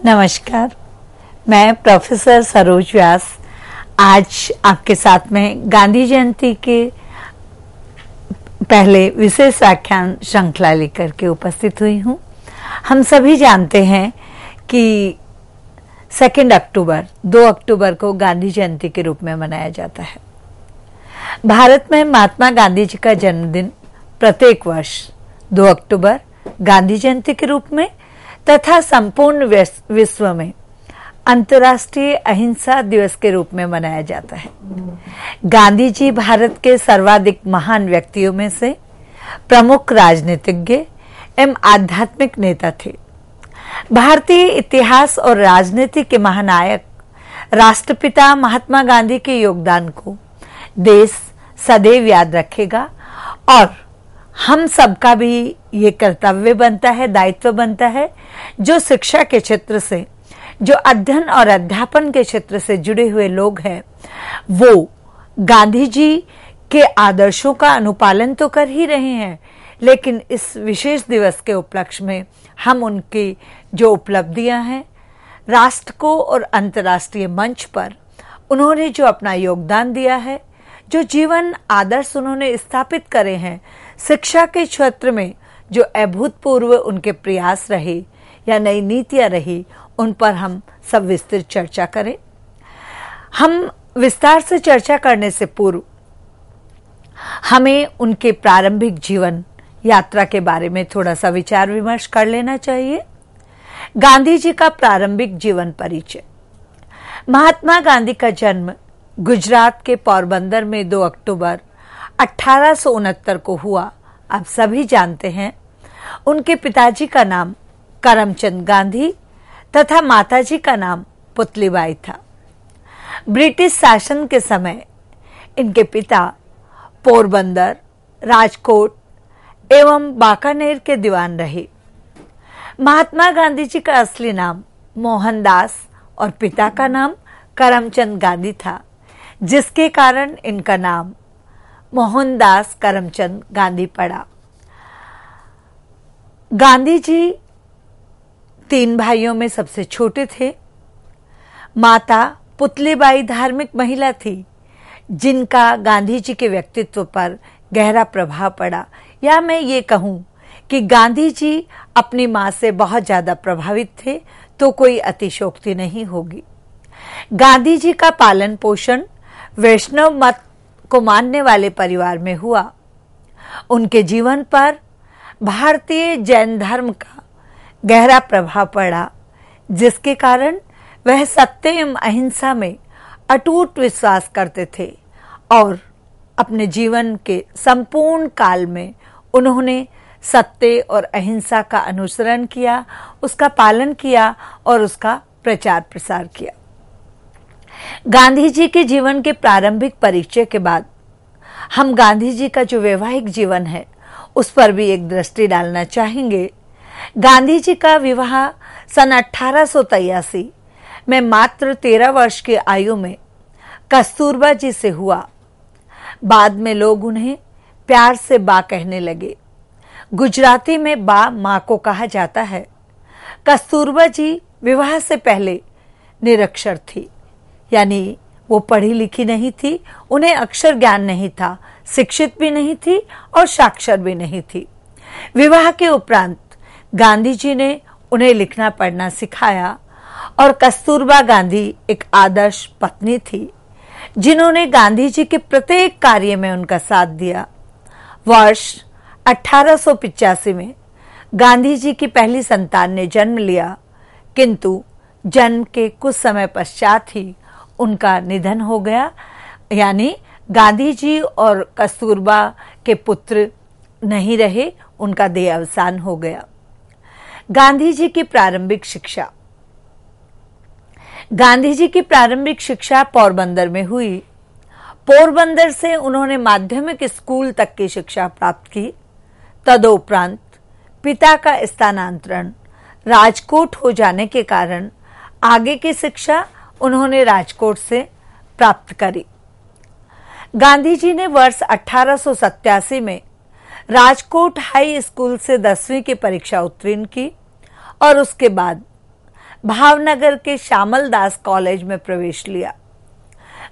नमस्कार, मैं प्रोफेसर सरोज व्यास आज आपके साथ में गांधी जयंती के पहले विशेष व्याख्यान श्रृंखला लेकर के उपस्थित हुई हूँ। हम सभी जानते हैं कि 2 अक्टूबर को गांधी जयंती के रूप में मनाया जाता है। भारत में महात्मा गांधी जी का जन्मदिन प्रत्येक वर्ष 2 अक्टूबर गांधी जयंती के रूप में तथा संपूर्ण विश्व में अंतर्राष्ट्रीय अहिंसा दिवस के रूप में मनाया जाता है। गांधी जी भारत के सर्वाधिक महान व्यक्तियों में से प्रमुख राजनीतिज्ञ एवं आध्यात्मिक नेता थे। भारतीय इतिहास और राजनीति के महानायक राष्ट्रपिता महात्मा गांधी के योगदान को देश सदैव याद रखेगा और हम सबका भी ये कर्तव्य बनता है, दायित्व बनता है, जो शिक्षा के क्षेत्र से, जो अध्ययन और अध्यापन के क्षेत्र से जुड़े हुए लोग हैं, वो गांधी जी के आदर्शों का अनुपालन तो कर ही रहे हैं, लेकिन इस विशेष दिवस के उपलक्ष्य में हम उनकी जो उपलब्धियां हैं, राष्ट्र को और अंतर्राष्ट्रीय मंच पर उन्होंने जो अपना योगदान दिया है, जो जीवन आदर्श उन्होंने स्थापित करे हैं, शिक्षा के क्षेत्र में जो अभूतपूर्व उनके प्रयास रहे या नई नीतियां रही, उन पर हम सब विस्तृत चर्चा करें। हम विस्तार से चर्चा करने से पूर्व हमें उनके प्रारंभिक जीवन यात्रा के बारे में थोड़ा सा विचार विमर्श कर लेना चाहिए। गांधी जी का प्रारंभिक जीवन परिचय। महात्मा गांधी का जन्म गुजरात के पोरबंदर में 2 अक्टूबर 1869 को हुआ। आप सभी जानते हैं उनके पिताजी का नाम करमचंद गांधी तथा माताजी का नाम पुतलीबाई था। ब्रिटिश शासन के समय इनके पिता पोरबंदर, राजकोट एवं बाकानेर के दीवान रहे। महात्मा गांधी जी का असली नाम मोहनदास और पिता का नाम करमचंद गांधी था, जिसके कारण इनका नाम मोहनदास करमचंद गांधी पड़ा। गांधी जी 3 भाइयों में सबसे छोटे थे। माता पुतलीबाई धार्मिक महिला थी, जिनका गांधी जी के व्यक्तित्व पर गहरा प्रभाव पड़ा, या मैं ये कहूं कि गांधी जी अपनी मां से बहुत ज्यादा प्रभावित थे, तो कोई अतिशयोक्ति नहीं होगी। गांधी जी का पालन पोषण वैष्णव मत को मानने वाले परिवार में हुआ। उनके जीवन पर भारतीय जैन धर्म का गहरा प्रभाव पड़ा, जिसके कारण वह सत्य एवं अहिंसा में अटूट विश्वास करते थे और अपने जीवन के संपूर्ण काल में उन्होंने सत्य और अहिंसा का अनुसरण किया, उसका पालन किया और उसका प्रचार प्रसार किया। गांधी जी के जीवन के प्रारंभिक परिचय के बाद हम गांधी जी का जो वैवाहिक जीवन है उस पर भी एक दृष्टि डालना चाहेंगे। गांधी जी का विवाह सन 1883 में मात्र 13 वर्ष की आयु में कस्तूरबा जी से हुआ। बाद में लोग उन्हें प्यार से बा कहने लगे। गुजराती में बा मां को कहा जाता है। कस्तूरबा जी विवाह से पहले निरक्षर थी, यानी वो पढ़ी लिखी नहीं थी, उन्हें अक्षर ज्ञान नहीं था, शिक्षित भी नहीं थी और साक्षर भी नहीं थी। विवाह के उपरांत गांधी जी ने उन्हें लिखना पढ़ना सिखाया और कस्तूरबा गांधी एक आदर्श पत्नी थी, जिन्होंने गांधी जी के प्रत्येक कार्य में उनका साथ दिया। वर्ष 1885 में गांधी जी की पहली संतान ने जन्म लिया, किंतु जन्म के कुछ समय पश्चात ही उनका निधन हो गया, यानी गांधी जी और कस्तूरबा के पुत्र नहीं रहे, उनका देह अवसान हो गया। गांधी जी की प्रारंभिक शिक्षा। गांधी जी की प्रारंभिक शिक्षा पोरबंदर में हुई। पोरबंदर से उन्होंने माध्यमिक स्कूल तक की शिक्षा प्राप्त की। तदुपरांत पिता का स्थानांतरण राजकोट हो जाने के कारण आगे की शिक्षा उन्होंने राजकोट से प्राप्त करी। गांधी जी ने वर्ष 1887 में राजकोट हाई स्कूल से 10वीं की परीक्षा उत्तीर्ण की और उसके बाद भावनगर के श्यामल दास कॉलेज में प्रवेश लिया।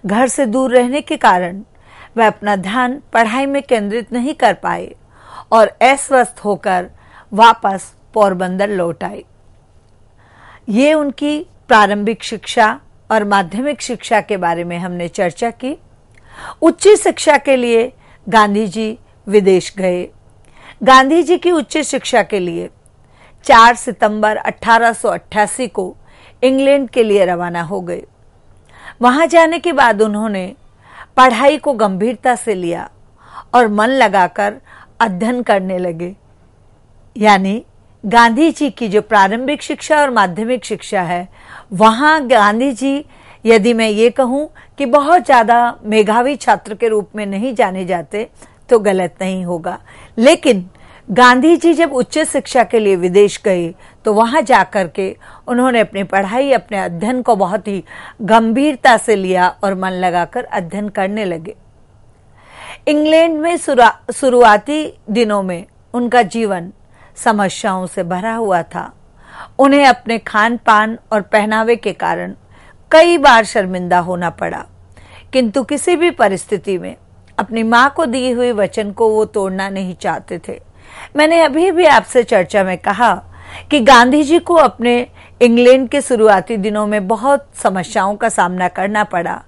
घर से दूर रहने के कारण वह अपना ध्यान पढ़ाई में केंद्रित नहीं कर पाए और अस्वस्थ होकर वापस पोरबंदर लौट आए। ये उनकी प्रारंभिक शिक्षा और माध्यमिक शिक्षा के बारे में हमने चर्चा की। उच्च शिक्षा के लिए गांधी जी विदेश गए। गांधी जी की उच्च शिक्षा के लिए 4 सितंबर 1888 को इंग्लैंड के लिए रवाना हो गए। वहां जाने के बाद उन्होंने पढ़ाई को गंभीरता से लिया और मन लगाकर अध्ययन करने लगे। यानी गांधी जी की जो प्रारंभिक शिक्षा और माध्यमिक शिक्षा है, वहां गांधी जी, यदि मैं ये कहूं कि बहुत ज्यादा मेधावी छात्र के रूप में नहीं जाने जाते तो गलत नहीं होगा, लेकिन गांधी जी जब उच्च शिक्षा के लिए विदेश गए तो वहां जाकर के उन्होंने अपनी पढ़ाई, अपने अध्ययन को बहुत ही गंभीरता से लिया और मन लगाकर अध्ययन करने लगे। इंग्लैंड में शुरुआती दिनों में उनका जीवन समस्याओं से भरा हुआ था। उन्हें अपने खान पान और पहनावे के कारण कई बार शर्मिंदा होना पड़ा, किंतु किसी भी परिस्थिति में अपनी मां को दिए हुए वचन को वो तोड़ना नहीं चाहते थे। मैंने अभी भी आपसे चर्चा में कहा कि गांधी जी को अपने इंग्लैंड के शुरुआती दिनों में बहुत समस्याओं का सामना करना पड़ा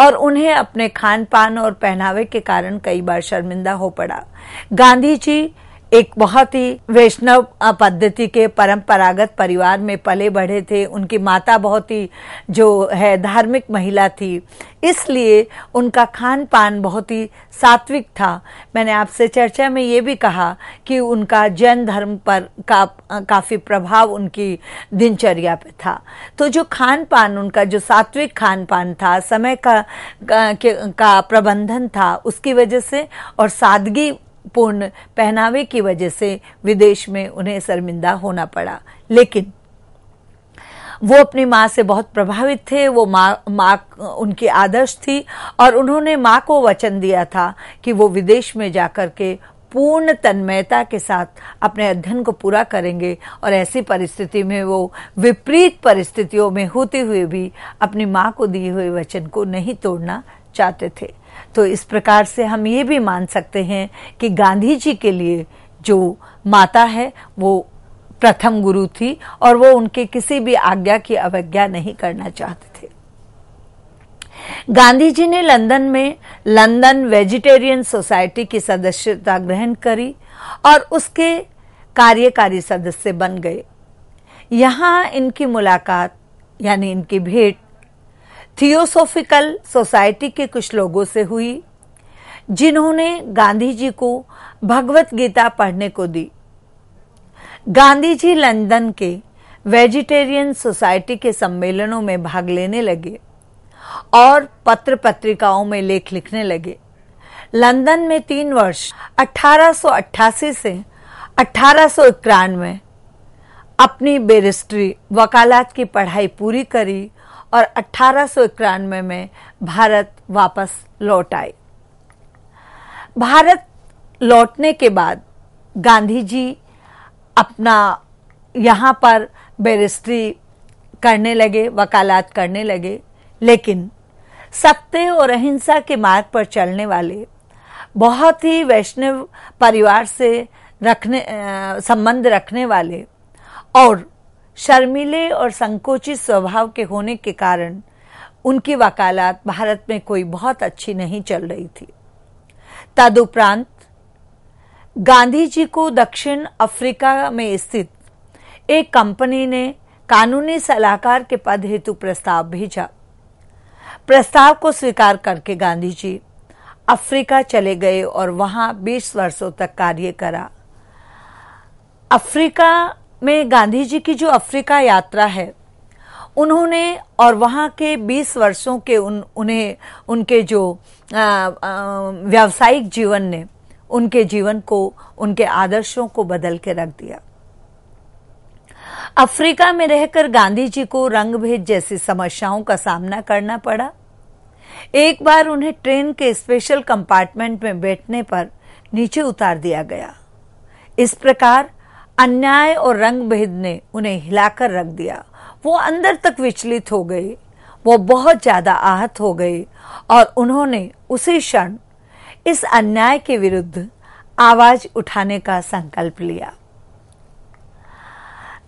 और उन्हें अपने खान पान और पहनावे के कारण कई बार शर्मिंदा हो पड़ा। गांधी जी एक बहुत ही वैष्णव पद्धति के परंपरागत परिवार में पले बढ़े थे। उनकी माता बहुत ही जो है धार्मिक महिला थी, इसलिए उनका खान पान बहुत ही सात्विक था। मैंने आपसे चर्चा में ये भी कहा कि उनका जैन धर्म पर काफी प्रभाव उनकी दिनचर्या पे था। तो जो खान पान उनका जो सात्विक खान पान था, समय का प्रबंधन था, उसकी वजह से और सादगी पूर्ण पहनावे की वजह से विदेश में उन्हें शर्मिंदा होना पड़ा। लेकिन वो अपनी माँ से बहुत प्रभावित थे। वो माँ उनकी आदर्श थी और उन्होंने माँ को वचन दिया था कि वो विदेश में जाकर के पूर्ण तन्मयता के साथ अपने अध्ययन को पूरा करेंगे और ऐसी परिस्थिति में वो विपरीत परिस्थितियों में होते हुए भी अपनी माँ को दिए हुए वचन को नहीं तोड़ना चाहते थे। तो इस प्रकार से हम ये भी मान सकते हैं कि गांधी जी के लिए जो माता है वो प्रथम गुरु थी और वो उनके किसी भी आज्ञा की अवज्ञा नहीं करना चाहते थे। गांधी जी ने लंदन में लंदन वेजिटेरियन सोसाइटी की सदस्यता ग्रहण करी और उसके कार्यकारी सदस्य बन गए। यहाँ इनकी मुलाकात यानी इनकी भेंट थियोसॉफिकल सोसाइटी के कुछ लोगों से हुई, जिन्होंने गांधी जी को भगवत गीता पढ़ने को दी। गांधी जी लंदन के वेजिटेरियन सोसाइटी के सम्मेलनों में भाग लेने लगे और पत्र पत्रिकाओं में लेख लिखने लगे। लंदन में 3 वर्ष 1888 से 1891 अपनी बैरिस्ट्री वकालत की पढ़ाई पूरी करी और 1891 में भारत वापस लौट आए। भारत लौटने के बाद गांधी जी अपना यहाँ पर बैरिस्ट्री करने लगे, वकालत करने लगे, लेकिन सत्य और अहिंसा के मार्ग पर चलने वाले बहुत ही वैष्णव परिवार से संबंध रखने वाले और शर्मीले और संकोचित स्वभाव के होने के कारण उनकी वकालत भारत में कोई बहुत अच्छी नहीं चल रही थी। तदुपरांत गांधी जी को दक्षिण अफ्रीका में स्थित एक कंपनी ने कानूनी सलाहकार के पद हेतु प्रस्ताव भेजा। प्रस्ताव को स्वीकार करके गांधी जी अफ्रीका चले गए और वहां 20 वर्षों तक कार्य करा। अफ्रीका में गांधी जी की जो अफ्रीका यात्रा है, उन्होंने और वहां के 20 वर्षों के उनके जो व्यावसायिक जीवन ने उनके जीवन को, उनके आदर्शों को बदल के रख दिया। अफ्रीका में रहकर गांधी जी को रंग भेद जैसी समस्याओं का सामना करना पड़ा। एक बार उन्हें ट्रेन के स्पेशल कंपार्टमेंट में बैठने पर नीचे उतार दिया गया। इस प्रकार अन्याय और रंग भेद ने उन्हें हिलाकर रख दिया। वो अंदर तक विचलित हो गए, वो बहुत ज्यादा आहत हो गए और उन्होंने उसी क्षण इस अन्याय के विरुद्ध आवाज उठाने का संकल्प लिया।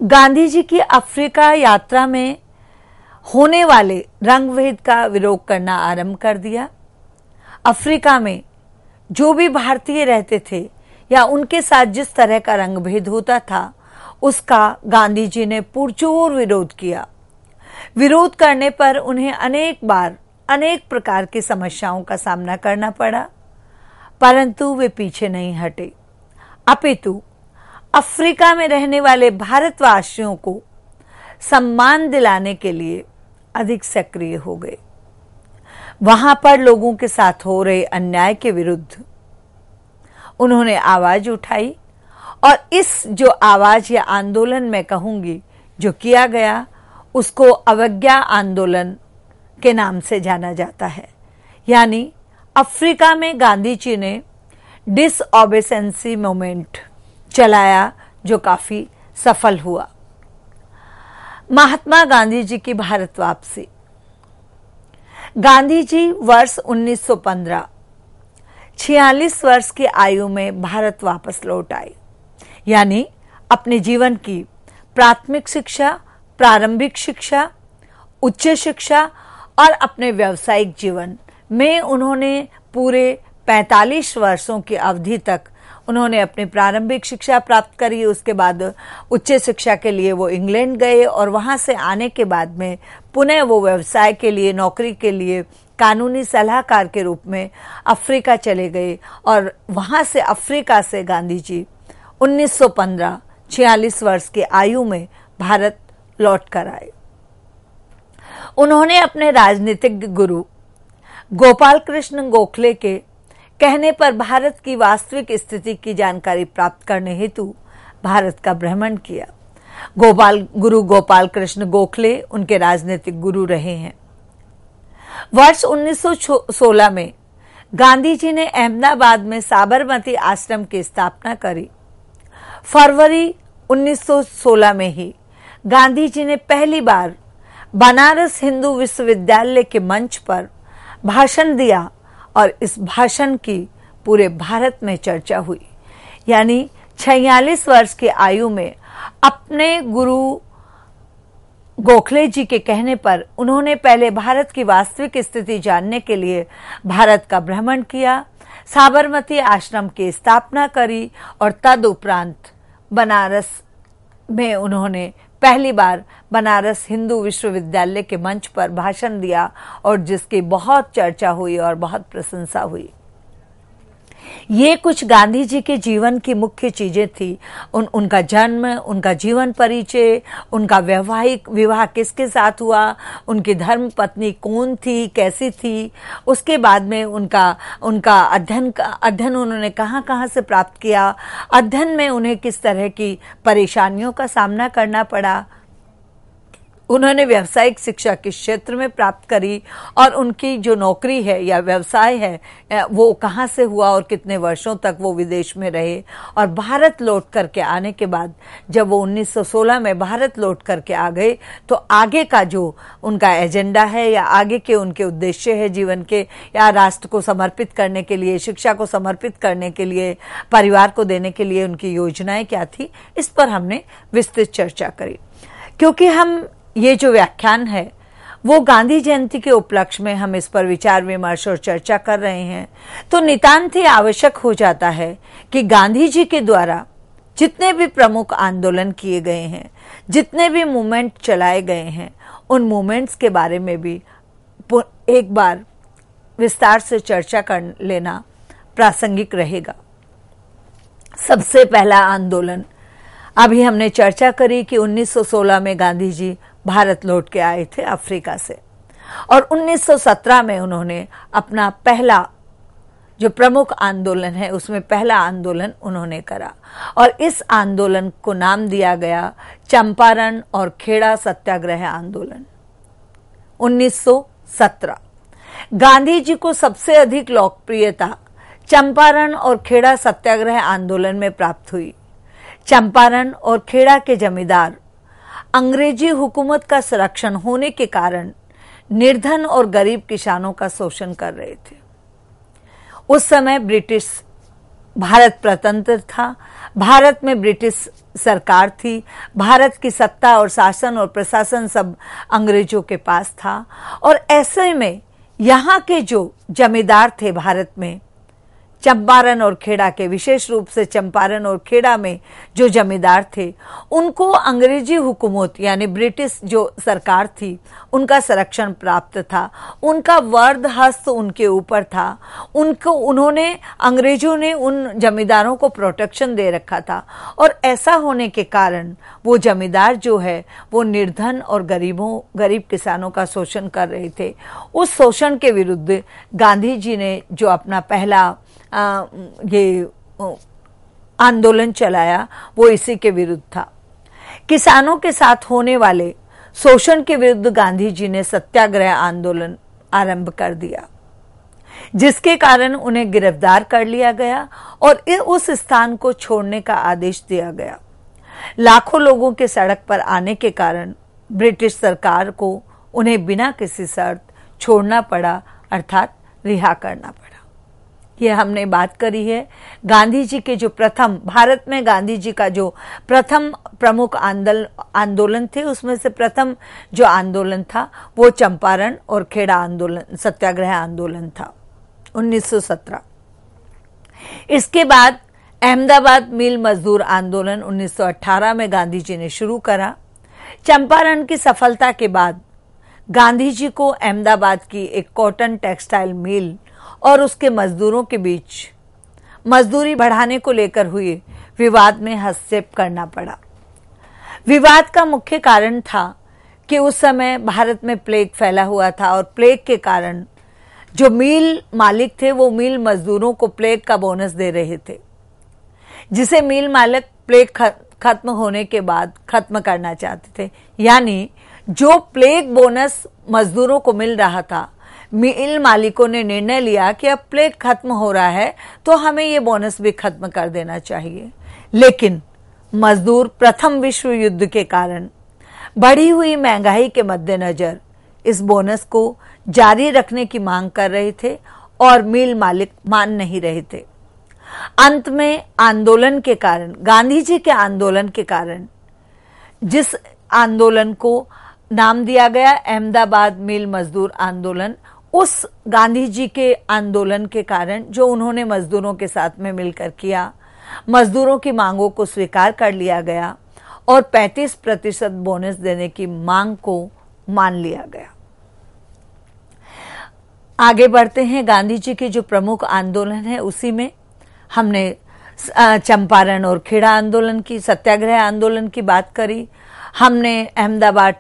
गांधी जी की अफ्रीका यात्रा में होने वाले रंगभेद का विरोध करना आरंभ कर दिया। अफ्रीका में जो भी भारतीय रहते थे या उनके साथ जिस तरह का रंगभेद होता था, उसका गांधी जी ने पुरजोर विरोध किया। विरोध करने पर उन्हें अनेक बार अनेक प्रकार की समस्याओं का सामना करना पड़ा, परंतु वे पीछे नहीं हटे, अपितु अफ्रीका में रहने वाले भारतवासियों को सम्मान दिलाने के लिए अधिक सक्रिय हो गए। वहां पर लोगों के साथ हो रहे अन्याय के विरुद्ध उन्होंने आवाज उठाई और इस जो आवाज या आंदोलन मैं कहूंगी जो किया गया, उसको अवज्ञा आंदोलन के नाम से जाना जाता है। यानी अफ्रीका में गांधी जी ने डिसओबेसेंसी मूवमेंट चलाया जो काफी सफल हुआ। महात्मा गांधी जी की भारत वापसी। गांधी जी वर्ष 1915 46 वर्ष की आयु में भारत वापस लौट आए। यानी अपने जीवन की प्राथमिक शिक्षा, प्रारंभिक शिक्षा, उच्च शिक्षा और अपने व्यावसायिक जीवन में उन्होंने पूरे 45 वर्षों की अवधि तक उन्होंने अपनी प्रारंभिक शिक्षा प्राप्त करी। उसके बाद उच्च शिक्षा के लिए वो इंग्लैंड गए और वहां से आने के बाद में पुनः वो व्यवसाय के लिए, नौकरी के लिए कानूनी सलाहकार के रूप में अफ्रीका चले गए और वहां से अफ्रीका से गांधी जी 1915 46 वर्ष की आयु में भारत लौट कर आए। उन्होंने अपने राजनीतिक गुरु गोपाल कृष्ण गोखले के कहने पर भारत की वास्तविक स्थिति की जानकारी प्राप्त करने हेतु भारत का भ्रमण किया। गुरु गोपाल कृष्ण गोखले उनके राजनीतिक गुरु रहे हैं। वर्ष 1916 में गांधी जी ने अहमदाबाद में साबरमती आश्रम की स्थापना करी। फरवरी 1916 में ही गांधी जी ने पहली बार बनारस हिंदू विश्वविद्यालय के मंच पर भाषण दिया और इस भाषण की पूरे भारत में चर्चा हुई। यानी 46 वर्ष की आयु में अपने गुरु गोखले जी के कहने पर उन्होंने पहले भारत की वास्तविक स्थिति जानने के लिए भारत का भ्रमण किया, साबरमती आश्रम की स्थापना करी और तदुपरांत बनारस में उन्होंने पहली बार बनारस हिंदू विश्वविद्यालय के मंच पर भाषण दिया और जिसकी बहुत चर्चा हुई और बहुत प्रशंसा हुई। ये कुछ गांधी जी के जीवन की मुख्य चीजें थी। उनका जन्म, उनका जीवन परिचय, उनका वैवाहिक विवाह किसके साथ हुआ, उनकी धर्म पत्नी कौन थी, कैसी थी, उसके बाद में उनका अध्ययन उन्होंने कहाँ से प्राप्त किया, अध्ययन में उन्हें किस तरह की परेशानियों का सामना करना पड़ा, उन्होंने व्यावसायिक शिक्षा किस क्षेत्र में प्राप्त करी और उनकी जो नौकरी है या व्यवसाय है वो कहाँ से हुआ और कितने वर्षों तक वो विदेश में रहे। और भारत लौट करके आने के बाद जब वो 1916 में भारत लौट करके आ गए तो आगे का जो उनका एजेंडा है या आगे के उनके उद्देश्य है जीवन के, या राष्ट्र को समर्पित करने के लिए, शिक्षा को समर्पित करने के लिए, परिवार को देने के लिए उनकी योजनाएं क्या थी, इस पर हमने विस्तृत चर्चा करी। क्योंकि हम ये जो व्याख्यान है वो गांधी जयंती के उपलक्ष्य में हम इस पर विचार विमर्श और चर्चा कर रहे हैं, तो नितांत ही आवश्यक हो जाता है कि गांधी जी के द्वारा जितने भी प्रमुख आंदोलन किए गए हैं, जितने भी मूवमेंट चलाए गए हैं, उन मूवमेंट्स के बारे में भी एक बार विस्तार से चर्चा कर लेना प्रासंगिक रहेगा। सबसे पहला आंदोलन अभी हमने चर्चा करी कि 1916 में गांधी जी भारत लौट के आए थे अफ्रीका से और 1917 में उन्होंने अपना पहला जो प्रमुख आंदोलन है उसमें पहला आंदोलन उन्होंने करा और इस आंदोलन को नाम दिया गया चंपारण और खेड़ा सत्याग्रह आंदोलन। 1917 गांधी जी को सबसे अधिक लोकप्रियता चंपारण और खेड़ा सत्याग्रह आंदोलन में प्राप्त हुई। चंपारण और खेड़ा के जमींदार अंग्रेजी हुकूमत का संरक्षण होने के कारण निर्धन और गरीब किसानों का शोषण कर रहे थे। उस समय ब्रिटिश भारत स्वतंत्र था, भारत में ब्रिटिश सरकार थी, भारत की सत्ता और शासन और प्रशासन सब अंग्रेजों के पास था। और ऐसे में यहाँ के जो जमींदार थे भारत में, चंपारण और खेड़ा के, विशेष रूप से चंपारण और खेड़ा में जो जमींदार थे, उनको अंग्रेजी हुकूमत यानी ब्रिटिश जो सरकार थी उनका संरक्षण प्राप्त था, उनका वरद हस्त उनके ऊपर था, उन्होंने अंग्रेजों ने उन जमींदारों को प्रोटेक्शन दे रखा था। और ऐसा होने के कारण वो जमींदार जो है वो निर्धन और गरीब किसानों का शोषण कर रहे थे। उस शोषण के विरुद्ध गांधी जी ने जो अपना पहला ये आंदोलन चलाया वो इसी के विरुद्ध था। किसानों के साथ होने वाले शोषण के विरुद्ध गांधी जी ने सत्याग्रह आंदोलन आरंभ कर दिया, जिसके कारण उन्हें गिरफ्तार कर लिया गया और उस स्थान को छोड़ने का आदेश दिया गया। लाखों लोगों के सड़क पर आने के कारण ब्रिटिश सरकार को उन्हें बिना किसी शर्त छोड़ना पड़ा, अर्थात रिहा करना पड़ा। ये हमने बात करी है गांधी जी के जो प्रथम, भारत में गांधी जी का जो प्रथम प्रमुख आंदोलन थे, उसमें से प्रथम जो आंदोलन था वो चंपारण और खेड़ा आंदोलन, सत्याग्रह आंदोलन था 1917। इसके बाद अहमदाबाद मिल मजदूर आंदोलन 1918 में गांधी जी ने शुरू करा। चंपारण की सफलता के बाद गांधी जी को अहमदाबाद की एक कॉटन टेक्सटाइल मिल और उसके मजदूरों के बीच मजदूरी बढ़ाने को लेकर हुए विवाद में हस्तक्षेप करना पड़ा। विवाद का मुख्य कारण था कि उस समय भारत में प्लेग फैला हुआ था और प्लेग के कारण जो मिल मालिक थे वो मिल मजदूरों को प्लेग का बोनस दे रहे थे, जिसे मिल मालिक प्लेग खत्म होने के बाद खत्म करना चाहते थे। यानी जो प्लेग बोनस मजदूरों को मिल रहा था, मिल मालिकों ने निर्णय लिया कि अब प्लेग खत्म हो रहा है तो हमें ये बोनस भी खत्म कर देना चाहिए। लेकिन मजदूर प्रथम विश्व युद्ध के कारण बढ़ी हुई महंगाई के मद्देनजर इस बोनस को जारी रखने की मांग कर रहे थे और मिल मालिक मान नहीं रहे थे। अंत में आंदोलन के कारण, गांधी जी के आंदोलन के कारण, जिस आंदोलन को नाम दिया गया अहमदाबाद मिल मजदूर आंदोलन, उस गांधी जी के आंदोलन के कारण जो उन्होंने मजदूरों के साथ में मिलकर किया, मजदूरों की मांगों को स्वीकार कर लिया गया और 35% बोनस देने की मांग को मान लिया गया। आगे बढ़ते हैं। गांधी जी के जो प्रमुख आंदोलन है उसी में हमने चंपारण और खेड़ा आंदोलन की, सत्याग्रह आंदोलन की बात करी। हमने अहमदाबाद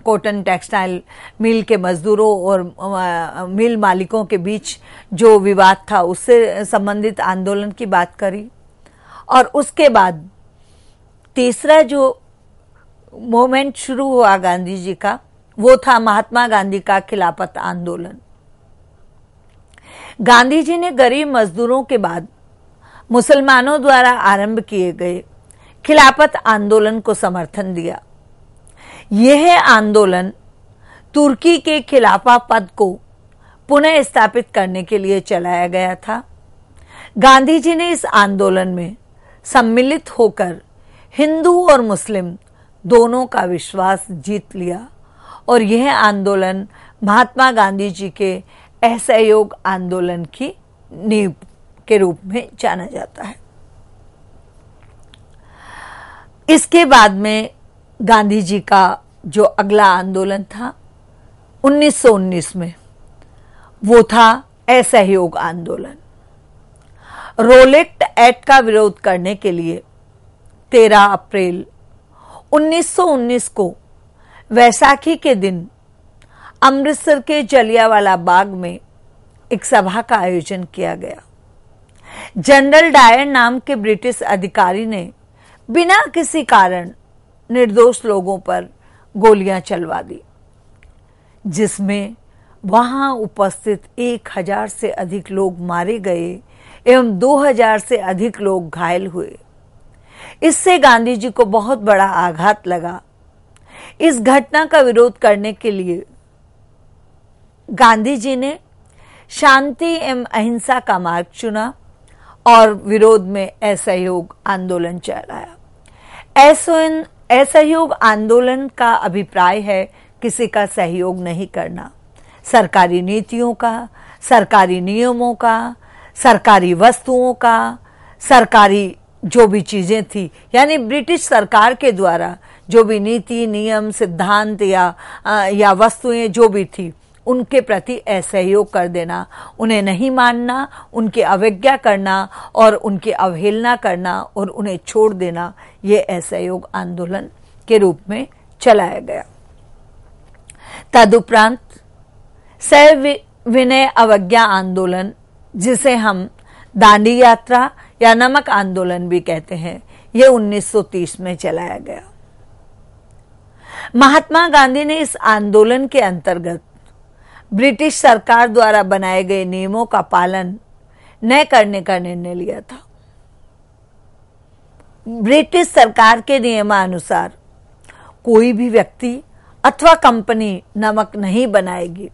कॉटन टेक्सटाइल मिल के मजदूरों और मिल मालिकों के बीच जो विवाद था उससे संबंधित आंदोलन की बात करी। और उसके बाद तीसरा जो मोमेंट शुरू हुआ गांधी जी का वो था महात्मा गांधी का खिलाफत आंदोलन। गांधी जी ने गरीब मजदूरों के बाद मुसलमानों द्वारा आरंभ किए गए खिलाफत आंदोलन को समर्थन दिया। यह आंदोलन तुर्की के खिलाफा पद को पुनः स्थापित करने के लिए चलाया गया था। गांधी जी ने इस आंदोलन में सम्मिलित होकर हिंदू और मुस्लिम दोनों का विश्वास जीत लिया और यह आंदोलन महात्मा गांधी जी के असहयोग आंदोलन की नींव के रूप में जाना जाता है। इसके बाद में गांधी जी का जो अगला आंदोलन था 1919 में, वो था असहयोग आंदोलन। रोलेट एक्ट का विरोध करने के लिए 13 अप्रैल 1919 को वैसाखी के दिन अमृतसर के जलियांवाला बाग में एक सभा का आयोजन किया गया। जनरल डायर नाम के ब्रिटिश अधिकारी ने बिना किसी कारण निर्दोष लोगों पर गोलियां चलवा दी, जिसमें वहां उपस्थित 1000 से अधिक लोग मारे गए एवं 2000 से अधिक लोग घायल हुए। इससे गांधी जी को बहुत बड़ा आघात लगा इस घटना का विरोध करने के लिए गांधी जी ने शांति एवं अहिंसा का मार्ग चुना और विरोध में असहयोग आंदोलन चलाया। असहयोग आंदोलन का अभिप्राय है किसी का सहयोग नहीं करना, सरकारी नीतियों का, सरकारी नियमों का, सरकारी वस्तुओं का, सरकारी जो भी चीजें थी, यानी ब्रिटिश सरकार के द्वारा जो भी नीति, नियम, सिद्धांत या वस्तुएं जो भी थी, उनके प्रति असहयोग कर देना, उन्हें नहीं मानना, उनकी अवज्ञा करना और उनकी अवहेलना करना और उन्हें छोड़ देना, ये असहयोग आंदोलन के रूप में चलाया गया। तदुपरांत सविनय अवज्ञा आंदोलन, जिसे हम दांडी यात्रा या नमक आंदोलन भी कहते हैं, यह 1930 में चलाया गया। महात्मा गांधी ने इस आंदोलन के अंतर्गत ब्रिटिश सरकार द्वारा बनाए गए नियमों का पालन न करने का निर्णय लिया था। ब्रिटिश सरकार के नियमानुसार कोई भी व्यक्ति अथवा कंपनी नमक नहीं बनाएगी।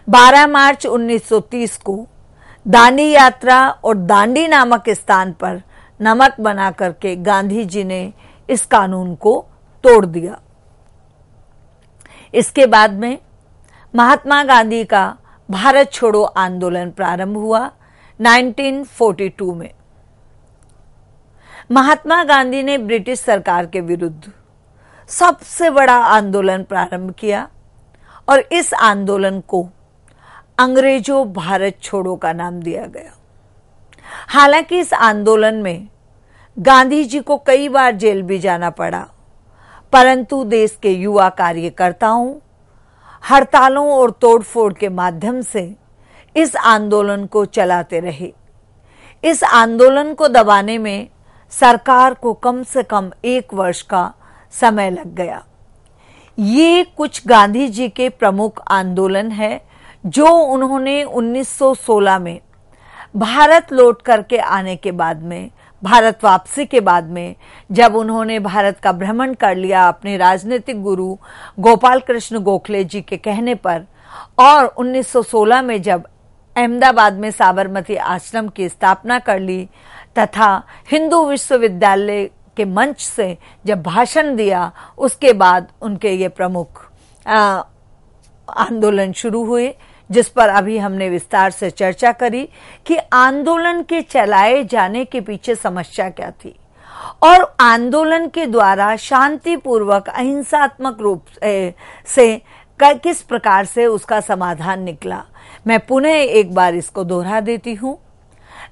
12 मार्च 1930 को दांडी यात्रा और दांडी नामक स्थान पर नमक बना करके गांधी जी ने इस कानून को तोड़ दिया। इसके बाद में महात्मा गांधी का भारत छोड़ो आंदोलन प्रारंभ हुआ 1942 में। महात्मा गांधी ने ब्रिटिश सरकार के विरुद्ध सबसे बड़ा आंदोलन प्रारंभ किया और इस आंदोलन को अंग्रेजों भारत छोड़ो का नाम दिया गया। हालांकि इस आंदोलन में गांधी जी को कई बार जेल भी जाना पड़ा, परंतु देश के युवा कार्यकर्ताओं, हड़तालों और तोड़फोड़ के माध्यम से इस आंदोलन को चलाते रहे। इस आंदोलन को दबाने में सरकार को कम से कम 1 वर्ष का समय लग गया। ये कुछ गांधी जी के प्रमुख आंदोलन है जो उन्होंने 1916 में भारत लौट करके आने के बाद में, भारत वापसी के बाद में, जब उन्होंने भारत का भ्रमण कर लिया अपने राजनीतिक गुरु गोपाल कृष्ण गोखले जी के कहने पर, और 1916 में जब अहमदाबाद में साबरमती आश्रम की स्थापना कर ली तथा हिंदू विश्वविद्यालय के मंच से जब भाषण दिया, उसके बाद उनके ये प्रमुख आंदोलन शुरू हुए, जिस पर अभी हमने विस्तार से चर्चा करी कि आंदोलन के चलाए जाने के पीछे समस्या क्या थी और आंदोलन के द्वारा शांतिपूर्वक अहिंसात्मक रूप से किस प्रकार से उसका समाधान निकला। मैं पुनः एक बार इसको दोहरा देती हूँ।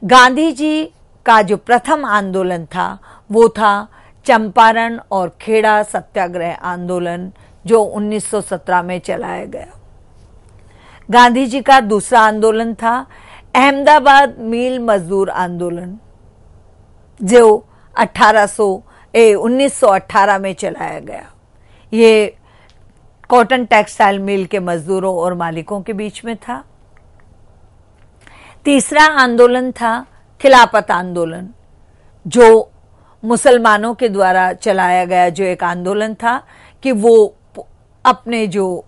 गांधी जी का जो प्रथम आंदोलन था वो था चंपारण और खेड़ा सत्याग्रह आंदोलन, जो 1917 में चलाया गया। गांधी जी का दूसरा आंदोलन था अहमदाबाद मील मजदूर आंदोलन, जो 1918 में चलाया गया। ये कॉटन टेक्सटाइल मिल के मजदूरों और मालिकों के बीच में था। तीसरा आंदोलन था खिलाफत आंदोलन, जो मुसलमानों के द्वारा चलाया गया जो एक आंदोलन था कि वो अपने जो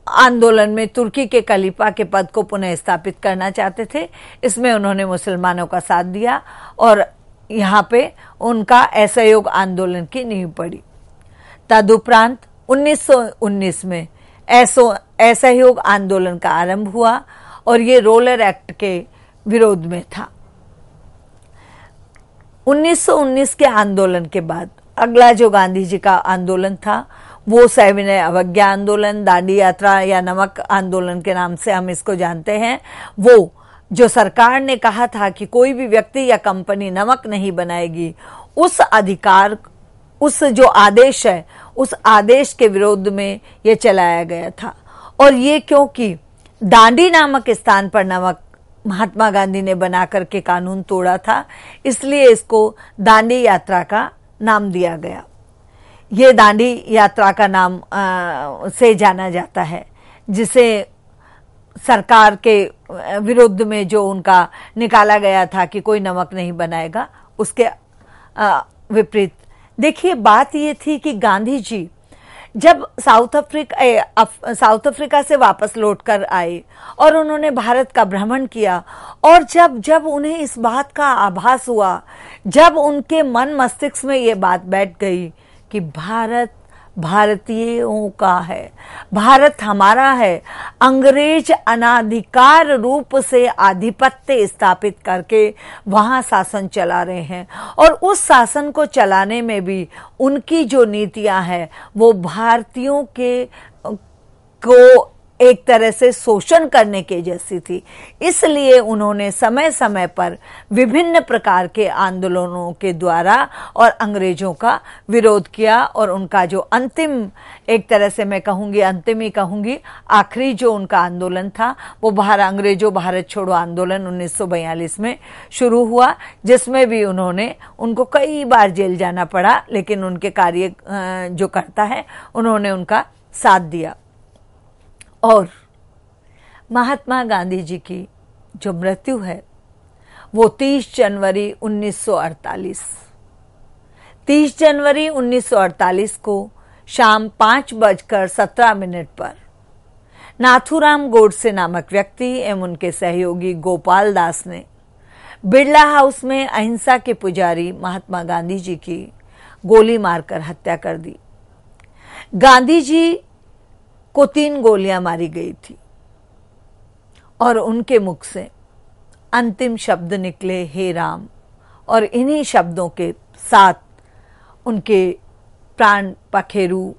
आंदोलन में तुर्की के खलीफा के पद को पुनः स्थापित करना चाहते थे। इसमें उन्होंने मुसलमानों का साथ दिया और यहाँ पे उनका असहयोग आंदोलन की नींव पड़ी। तदुपरांत 1919 में असहयोग आंदोलन का आरंभ हुआ और ये रोलर एक्ट के विरोध में था। 1919 के आंदोलन के बाद अगला जो गांधी जी का आंदोलन था वो सविनय अवज्ञा आंदोलन, दांडी यात्रा या नमक आंदोलन के नाम से हम इसको जानते हैं। वो जो सरकार ने कहा था कि कोई भी व्यक्ति या कंपनी नमक नहीं बनाएगी, उस अधिकार, उस जो आदेश है, उस आदेश के विरोध में ये चलाया गया था। और ये क्योंकि दांडी नामक स्थान पर नमक महात्मा गांधी ने बना करके कानून तोड़ा था, इसलिए इसको दांडी यात्रा का नाम दिया गया। ये दांडी यात्रा का नाम से जाना जाता है, जिसे सरकार के विरुद्ध में जो उनका निकाला गया था कि कोई नमक नहीं बनाएगा, उसके विपरीत। देखिए, बात ये थी कि गांधी जी जब साउथ अफ्रीका से वापस लौटकर आए और उन्होंने भारत का भ्रमण किया, और जब उन्हें इस बात का आभास हुआ, जब उनके मन मस्तिष्क में ये बात बैठ गई कि भारत भारतीयों का है, भारत हमारा है, अंग्रेज अनाधिकार रूप से आधिपत्य स्थापित करके वहां शासन चला रहे हैं, और उस शासन को चलाने में भी उनकी जो नीतियां हैं वो भारतीयों को एक तरह से शोषण करने के जैसी थी। इसलिए उन्होंने समय समय पर विभिन्न प्रकार के आंदोलनों के द्वारा और अंग्रेजों का विरोध किया, और उनका जो अंतिम, एक तरह से मैं कहूंगी अंतिम ही कहूंगी, आखिरी जो उनका आंदोलन था वो अंग्रेजों भारत छोड़ो आंदोलन 1942 में शुरू हुआ, जिसमें भी उनको कई बार जेल जाना पड़ा, लेकिन उनके कार्य जो करता है उन्होंने उनका साथ दिया। और महात्मा गांधी जी की जो मृत्यु है वो 30 जनवरी 1948 को शाम 5:17 पर नाथूराम गोडसे नामक व्यक्ति एवं उनके सहयोगी गोपाल दास ने बिरला हाउस में अहिंसा के पुजारी महात्मा गांधी जी की गोली मारकर हत्या कर दी। गांधी जी को 3 गोलियां मारी गई थी और उनके मुख से अंतिम शब्द निकले, हे राम, और इन्हीं शब्दों के साथ उनके प्राण पखेरु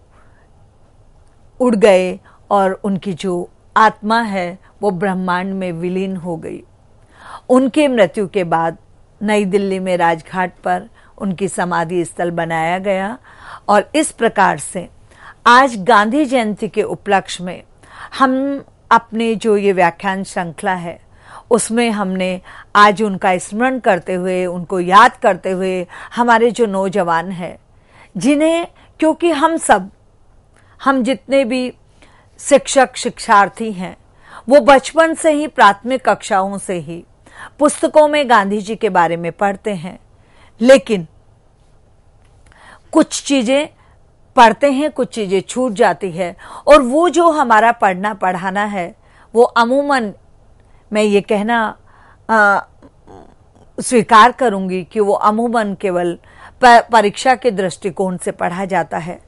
उड़ गए और उनकी जो आत्मा है वो ब्रह्मांड में विलीन हो गई। उनके मृत्यु के बाद नई दिल्ली में राजघाट पर उनकी समाधि स्थल बनाया गया, और इस प्रकार से आज गांधी जयंती के उपलक्ष्य में हम अपने जो ये व्याख्यान श्रृंखला है उसमें हमने आज उनका स्मरण करते हुए, उनको याद करते हुए, हमारे जो नौजवान हैं जिन्हें, क्योंकि हम जितने भी शिक्षक शिक्षार्थी हैं वो बचपन से ही प्राथमिक कक्षाओं से ही पुस्तकों में गांधी जी के बारे में पढ़ते हैं, लेकिन कुछ चीजें पढ़ते हैं, कुछ चीजें छूट जाती है, और वो जो हमारा पढ़ना पढ़ाना है वो अमूमन, मैं ये कहना स्वीकार करूंगी कि वो अमूमन केवल परीक्षा के दृष्टिकोण से पढ़ा जाता है।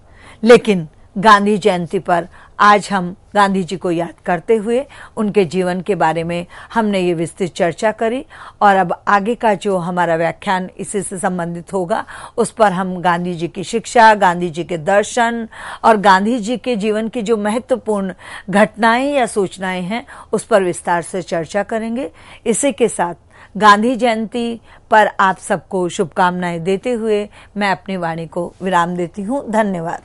लेकिन गांधी जयंती पर आज हम गांधी जी को याद करते हुए उनके जीवन के बारे में हमने ये विस्तृत चर्चा करी, और अब आगे का जो हमारा व्याख्यान इसी से संबंधित होगा उस पर हम गांधी जी की शिक्षा, गांधी जी के दर्शन और गांधी जी के जीवन की जो महत्वपूर्ण घटनाएं या सूचनाएं हैं उस पर विस्तार से चर्चा करेंगे। इसी के साथ गांधी जयंती पर आप सबको शुभकामनाएं देते हुए मैं अपनी वाणी को विराम देती हूँ। धन्यवाद।